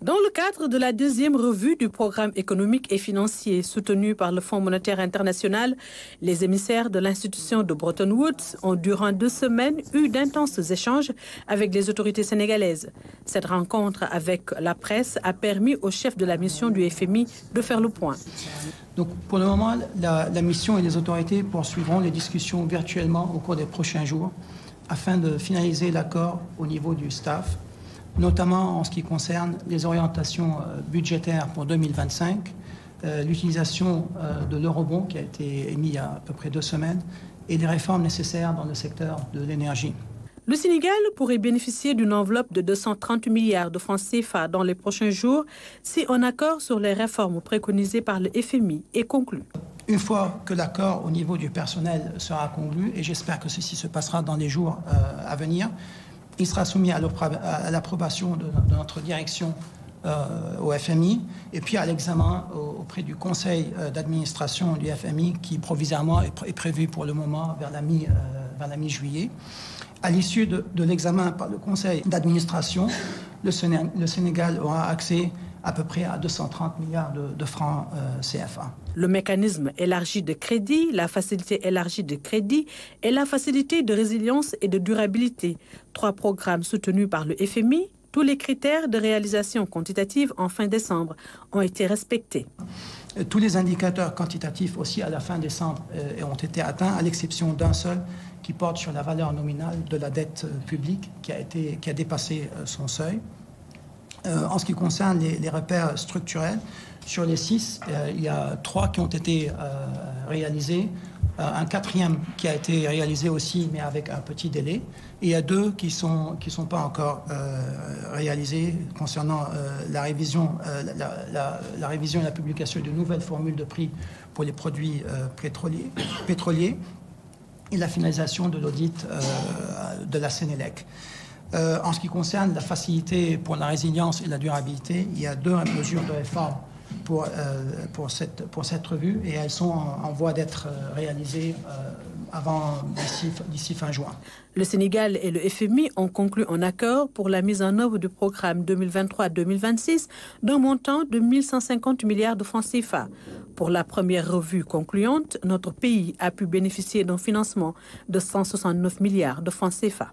Dans le cadre de la deuxième revue du programme économique et financier soutenu par le Fonds monétaire international, les émissaires de l'institution de Bretton Woods ont durant 2 semaines eu d'intenses échanges avec les autorités sénégalaises. Cette rencontre avec la presse a permis au chef de la mission du FMI de faire le point. Donc, pour le moment, la mission et les autorités poursuivront les discussions virtuellement au cours des prochains jours afin de finaliser l'accord au niveau du staff, notamment en ce qui concerne les orientations budgétaires pour 2025, l'utilisation de l'eurobond qui a été émis il y a à peu près 2 semaines et les réformes nécessaires dans le secteur de l'énergie. Le Sénégal pourrait bénéficier d'une enveloppe de 230 milliards de francs CFA dans les prochains jours si un accord sur les réformes préconisées par le FMI est conclu. Une fois que l'accord au niveau du personnel sera conclu, et j'espère que ceci se passera dans les jours à venir, il sera soumis à l'approbation de notre direction au FMI et puis à l'examen auprès du conseil d'administration du FMI qui provisoirement est prévu pour le moment vers la mi-juillet. À l'issue de l'examen par le conseil d'administration, le Sénégal aura accès à peu près à 230 milliards de francs CFA. Le mécanisme élargi de crédit, la facilité élargie de crédit et la facilité de résilience et de durabilité, 3 programmes soutenus par le FMI, tous les critères de réalisation quantitative en fin décembre ont été respectés. Tous les indicateurs quantitatifs aussi à la fin décembre ont été atteints, à l'exception d'un seul qui porte sur la valeur nominale de la dette publique qui a dépassé son seuil. En ce qui concerne les repères structurels, sur les 6, il y a 3 qui ont été réalisés, un 4e qui a été réalisé aussi, mais avec un petit délai, et il y a 2 qui sont pas encore réalisés concernant la révision et la publication de nouvelles formules de prix pour les produits pétroliers et la finalisation de l'audit de la Sénélec. En ce qui concerne la facilité pour la résilience et la durabilité, il y a 2 mesures de réforme pour cette revue et elles sont en voie d'être réalisées d'ici fin juin. Le Sénégal et le FMI ont conclu un accord pour la mise en œuvre du programme 2023-2026 d'un montant de 1150 milliards de francs CFA. Pour la première revue concluante, notre pays a pu bénéficier d'un financement de 169 milliards de francs CFA.